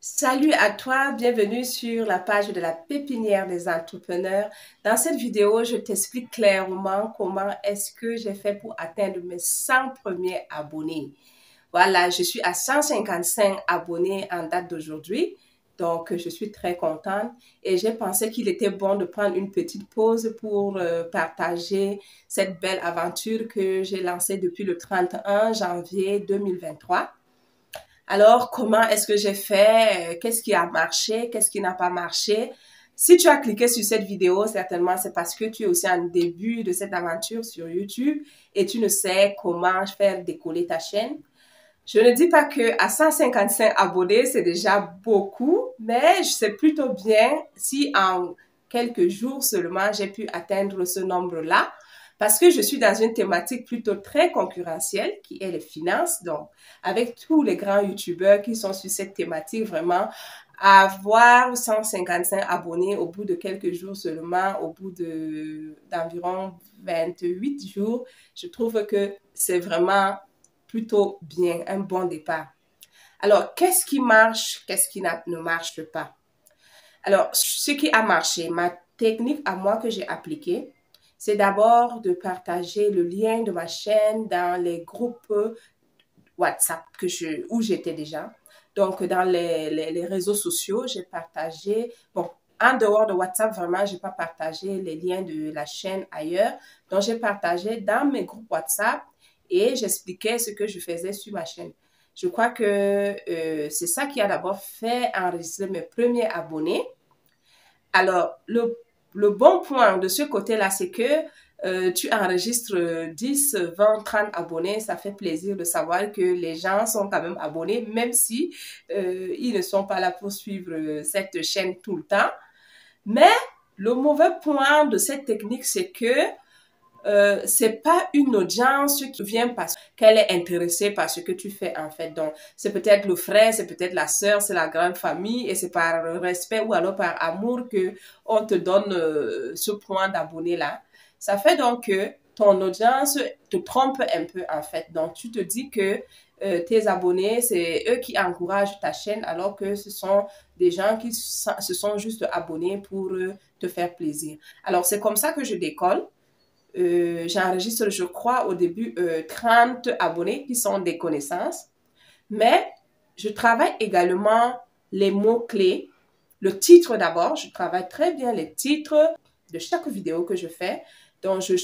Salut à toi, bienvenue sur la page de la pépinière des entrepreneurs. Dans cette vidéo, je t'explique clairement comment est-ce que j'ai fait pour atteindre mes 100 premiers abonnés. Voilà, je suis à 155 abonnés en date d'aujourd'hui, donc je suis très contente et j'ai pensé qu'il était bon de prendre une petite pause pour partager cette belle aventure que j'ai lancée depuis le 31 janvier 2023. Alors, comment est-ce que j'ai fait? Qu'est-ce qui a marché? Qu'est-ce qui n'a pas marché? Si tu as cliqué sur cette vidéo, certainement c'est parce que tu es aussi en début de cette aventure sur YouTube et tu ne sais comment faire décoller ta chaîne. Je ne dis pas que à 155 abonnés, c'est déjà beaucoup, mais je sais plutôt bien si en quelques jours seulement j'ai pu atteindre ce nombre-là parce que je suis dans une thématique plutôt très concurrentielle qui est les finances. Donc, avec tous les grands YouTubeurs qui sont sur cette thématique, vraiment, avoir 155 abonnés au bout de quelques jours seulement, au bout d'environ 28 jours, je trouve que c'est vraiment plutôt bien, un bon départ. Alors, qu'est-ce qui marche, qu'est-ce qui ne marche pas? Alors, ce qui a marché, ma technique à moi que j'ai appliquée, c'est d'abord de partager le lien de ma chaîne dans les groupes WhatsApp où j'étais déjà. Donc, dans les réseaux sociaux, j'ai partagé, bon, en dehors de WhatsApp, vraiment, j'ai pas partagé les liens de la chaîne ailleurs. Donc, j'ai partagé dans mes groupes WhatsApp et j'expliquais ce que je faisais sur ma chaîne. Je crois que c'est ça qui a d'abord fait enregistrer mes premiers abonnés. Alors, le bon point de ce côté-là, c'est que tu enregistres 10, 20, 30 abonnés. Ça fait plaisir de savoir que les gens sont quand même abonnés, même si ils ne sont pas là pour suivre cette chaîne tout le temps. Mais le mauvais point de cette technique, c'est que c'est pas une audience qui vient parce qu'elle est intéressée par ce que tu fais en fait. Donc, c'est peut-être le frère, c'est peut-être la sœur, c'est la grande famille et c'est par respect ou alors par amour que on te donne ce point d'abonné là. Ça fait donc que ton audience te trompe un peu en fait. Donc, tu te dis que tes abonnés, c'est eux qui encouragent ta chaîne alors que ce sont des gens qui se sont juste abonnés pour te faire plaisir. Alors, c'est comme ça que je décolle. J'enregistre, je crois, au début 30 abonnés qui sont des connaissances. Mais je travaille également les mots-clés. Le titre d'abord, je travaille très bien les titres de chaque vidéo que je fais. Donc, j'ai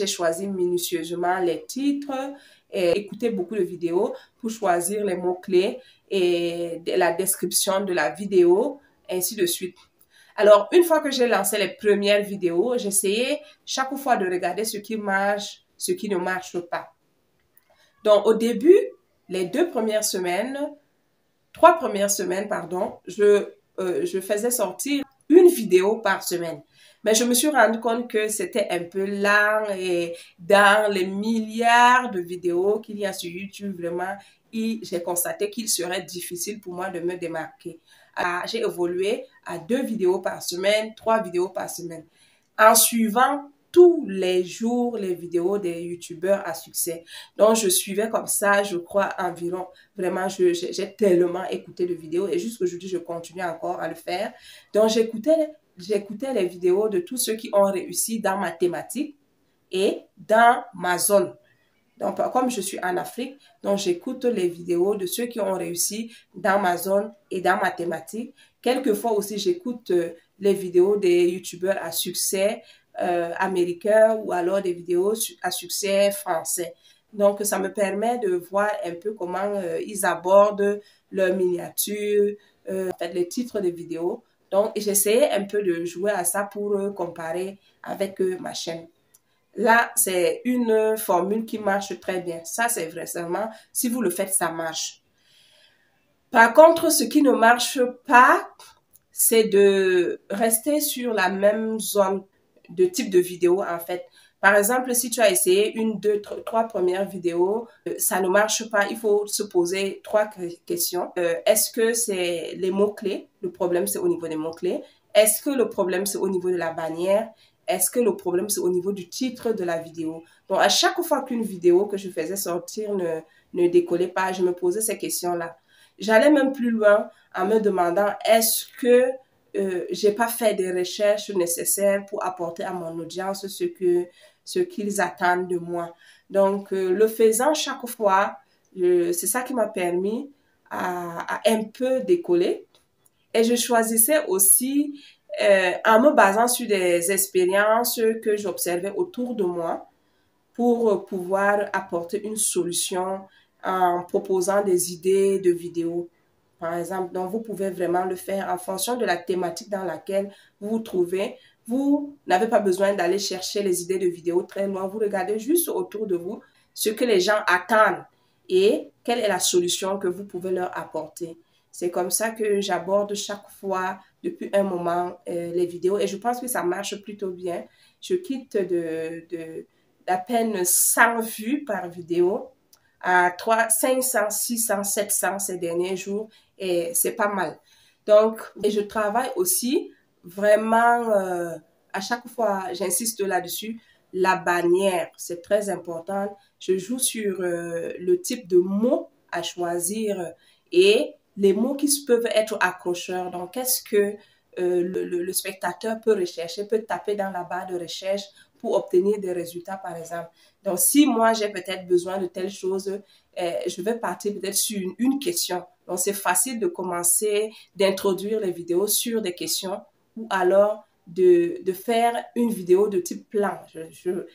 choisi minutieusement les titres et écouté beaucoup de vidéos pour choisir les mots-clés et la description de la vidéo, ainsi de suite. Alors, une fois que j'ai lancé les premières vidéos, j'essayais chaque fois de regarder ce qui marche, ce qui ne marche pas. Donc, au début, les 3 premières semaines, pardon, je faisais sortir une vidéo par semaine. Mais je me suis rendu compte que c'était un peu lent et dans les milliards de vidéos qu'il y a sur YouTube, vraiment, j'ai constaté qu'il serait difficile pour moi de me démarquer. J'ai évolué à 2 vidéos par semaine, 3 vidéos par semaine, en suivant tous les jours les vidéos des youtubeurs à succès. Donc, je suivais comme ça, je crois, environ, vraiment, j'ai tellement écouté de vidéos et jusqu'aujourd'hui, je continue encore à le faire. Donc, j'écoutais les vidéos de tous ceux qui ont réussi dans ma thématique et dans ma zone. Donc, comme je suis en Afrique, donc j'écoute les vidéos de ceux qui ont réussi dans ma zone et dans ma thématique. Quelquefois aussi, j'écoute les vidéos des youtubeurs à succès américains ou alors des vidéos à succès français. Donc, ça me permet de voir un peu comment ils abordent leurs miniatures, en fait, les titres des vidéos. Donc, j'essayais un peu de jouer à ça pour comparer avec ma chaîne. Là, c'est une formule qui marche très bien. Ça, c'est vrai, seulement si vous le faites, ça marche. Par contre, ce qui ne marche pas, c'est de rester sur la même zone de type de vidéo, en fait. Par exemple, si tu as essayé 1, 2, 3 premières vidéos, ça ne marche pas. Il faut se poser 3 questions. Est-ce que c'est les mots-clés? Le problème, c'est au niveau des mots-clés. Est-ce que le problème, c'est au niveau de la bannière? Est-ce que le problème, c'est au niveau du titre de la vidéo? Donc, à chaque fois qu'une vidéo que je faisais sortir ne décollait pas, je me posais ces questions-là. j'allais même plus loin en me demandant est-ce que j'ai pas fait des recherches nécessaires pour apporter à mon audience ce qu'ils attendent de moi. Donc, le faisant chaque fois, c'est ça qui m'a permis à un peu décoller. Et je choisissais aussi, en me basant sur des expériences que j'observais autour de moi, pour pouvoir apporter une solution en proposant des idées de vidéos, par exemple. Donc, vous pouvez vraiment le faire en fonction de la thématique dans laquelle vous vous trouvez. Vous n'avez pas besoin d'aller chercher les idées de vidéos très loin. Vous regardez juste autour de vous ce que les gens attendent et quelle est la solution que vous pouvez leur apporter. C'est comme ça que j'aborde chaque fois, depuis un moment, les vidéos et je pense que ça marche plutôt bien. Je quitte d'à peine 100 vues par vidéo à 500, 600, 700 ces derniers jours et c'est pas mal. Donc, et je travaille aussi vraiment, à chaque fois, j'insiste là-dessus, la bannière, c'est très important. Je joue sur le type de mots à choisir et les mots qui peuvent être accrocheurs. Donc, qu'est-ce que le spectateur peut rechercher, peut taper dans la barre de recherche pour obtenir des résultats, par exemple. Donc, si moi, j'ai peut-être besoin de telle chose, je vais partir peut-être sur une question. Donc, c'est facile de commencer, d'introduire les vidéos sur des questions ou alors de faire une vidéo de type plan.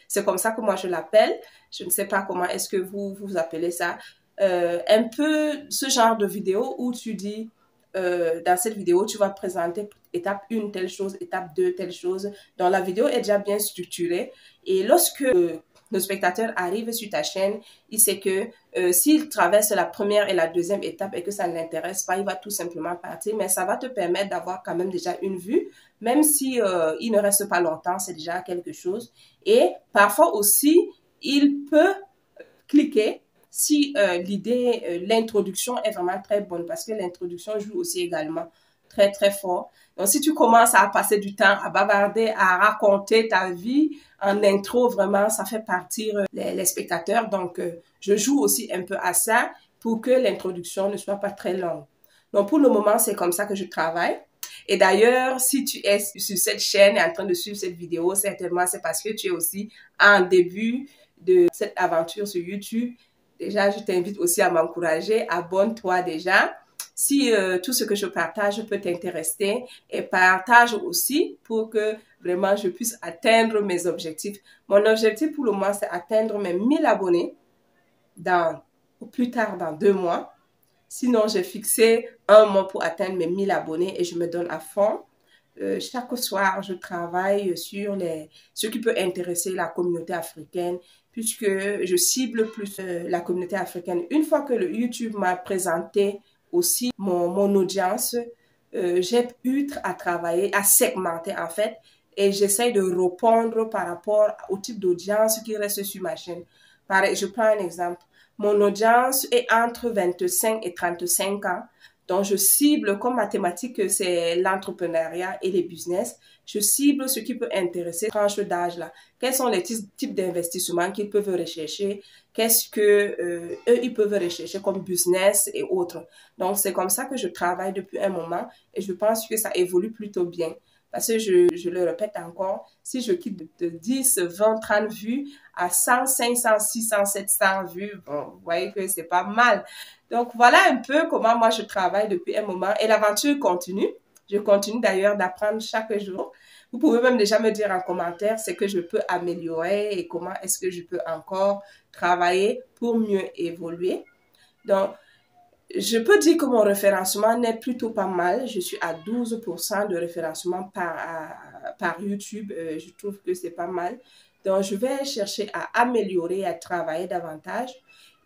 C'est comme ça que moi, je l'appelle. Je ne sais pas comment est-ce que vous appelez ça. Un peu ce genre de vidéo où tu dis, dans cette vidéo, tu vas présenter étape 1 telle chose, étape 2 telle chose. Donc, la vidéo est déjà bien structurée. Et lorsque le spectateur arrive sur ta chaîne, il sait que s'il traverse la première et la deuxième étape et que ça ne l'intéresse pas, il va tout simplement partir. Mais ça va te permettre d'avoir quand même déjà une vue, même si il ne reste pas longtemps, c'est déjà quelque chose. Et parfois aussi, il peut cliquer si l'introduction est vraiment très bonne, parce que l'introduction joue aussi également très, très fort. Donc, si tu commences à passer du temps à bavarder, à raconter ta vie en intro, vraiment, ça fait partir les spectateurs. Donc, je joue aussi un peu à ça pour que l'introduction ne soit pas très longue. Donc, pour le moment, c'est comme ça que je travaille. Et d'ailleurs, si tu es sur cette chaîne et en train de suivre cette vidéo, certainement, c'est parce que tu es aussi en début de cette aventure sur YouTube. Déjà, je t'invite aussi à m'encourager. Abonne-toi déjà. Si tout ce que je partage peut t'intéresser et partage aussi pour que vraiment je puisse atteindre mes objectifs. Mon objectif pour le moment, c'est atteindre mes 1000 abonnés au plus tard dans 2 mois. Sinon, j'ai fixé un mois pour atteindre mes 1000 abonnés et je me donne à fond. Chaque soir, je travaille sur ce qui peut intéresser la communauté africaine, puisque je cible plus la communauté africaine. Une fois que le YouTube m'a présenté aussi mon audience, j'ai eu à travailler, à segmenter en fait, et j'essaie de répondre par rapport au type d'audience qui reste sur ma chaîne. Pareil, je prends un exemple. Mon audience est entre 25 et 35 ans. Donc, je cible, comme ma thématique, c'est l'entrepreneuriat et les business, je cible ce qui peut intéresser tranche d'âge là. Quels sont les types d'investissements qu'ils peuvent rechercher? Qu'est-ce que eux, ils peuvent rechercher comme business et autres? Donc, c'est comme ça que je travaille depuis un moment et je pense que ça évolue plutôt bien. Parce que je le répète encore, si je quitte de 10, 20, 30 vues à 100, 500, 600, 700 vues, bon, vous voyez que c'est pas mal. Donc, voilà un peu comment moi je travaille depuis un moment et l'aventure continue. Je continue d'ailleurs d'apprendre chaque jour. Vous pouvez même déjà me dire en commentaire ce que je peux améliorer et comment est-ce que je peux encore travailler pour mieux évoluer. Donc, je peux dire que mon référencement n'est plutôt pas mal. Je suis à 12% de référencement par YouTube. Je trouve que c'est pas mal. Donc, je vais chercher à améliorer, à travailler davantage.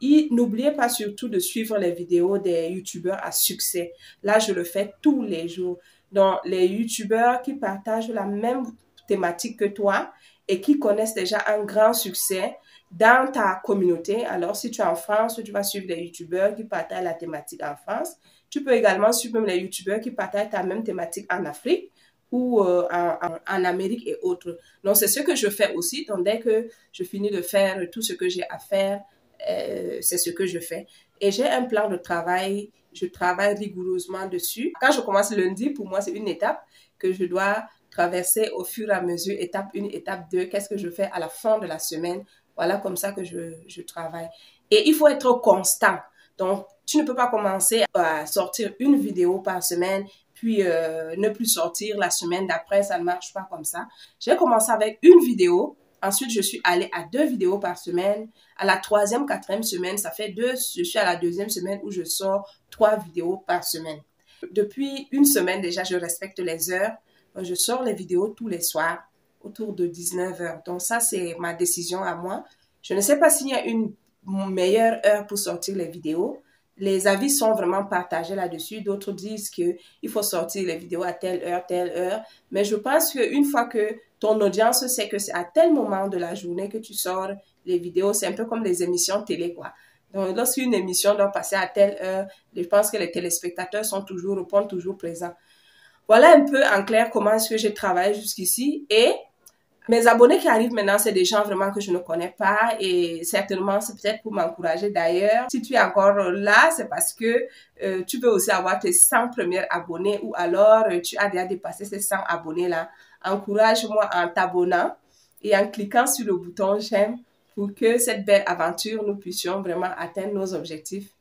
Et n'oubliez pas surtout de suivre les vidéos des YouTubeurs à succès. Là, je le fais tous les jours. Donc, les YouTubeurs qui partagent la même thématique que toi et qui connaissent déjà un grand succès dans ta communauté. Alors, si tu es en France, tu vas suivre les YouTubeurs qui partagent la thématique en France. Tu peux également suivre même les YouTubeurs qui partagent ta même thématique en Afrique ou en Amérique et autres. Donc, c'est ce que je fais aussi. Donc, dès que je finis de faire tout ce que j'ai à faire, c'est ce que je fais. et j'ai un plan de travail. Je travaille rigoureusement dessus. Quand je commence lundi, pour moi, c'est une étape que je dois traverser au fur et à mesure, étape 1, étape 2, qu'est-ce que je fais à la fin de la semaine. Voilà comme ça que je travaille. Et il faut être constant. Donc, tu ne peux pas commencer à sortir une vidéo par semaine, puis ne plus sortir la semaine d'après, ça ne marche pas comme ça. J'ai commencé avec une vidéo, ensuite je suis allée à 2 vidéos par semaine. À la 3e, 4e semaine, ça fait 2, je suis à la 2e semaine où je sors 3 vidéos par semaine. Depuis une semaine déjà, je respecte les heures. Je sors les vidéos tous les soirs autour de 19 heures. Donc ça, c'est ma décision à moi. Je ne sais pas s'il y a une meilleure heure pour sortir les vidéos. Les avis sont vraiment partagés là-dessus. D'autres disent qu'il faut sortir les vidéos à telle heure. Mais je pense qu'une fois que ton audience sait que c'est à tel moment de la journée que tu sors les vidéos, c'est un peu comme les émissions télé, quoi. Donc, lorsqu'une émission doit passer à telle heure, je pense que les téléspectateurs répondent toujours présents. Voilà un peu en clair comment est-ce que j'ai travaillé jusqu'ici. Et mes abonnés qui arrivent maintenant, c'est des gens vraiment que je ne connais pas et certainement, c'est peut-être pour m'encourager. D'ailleurs, si tu es encore là, c'est parce que tu veux aussi avoir tes 100 premiers abonnés ou alors tu as déjà dépassé ces 100 abonnés-là. Encourage-moi en t'abonnant et en cliquant sur le bouton j'aime pour que cette belle aventure, nous puissions vraiment atteindre nos objectifs.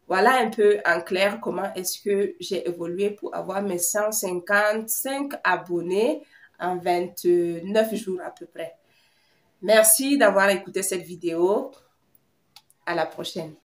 Voilà un peu en clair comment est-ce que j'ai évolué pour avoir mes 155 abonnés en 29 jours à peu près. Merci d'avoir écouté cette vidéo. À la prochaine.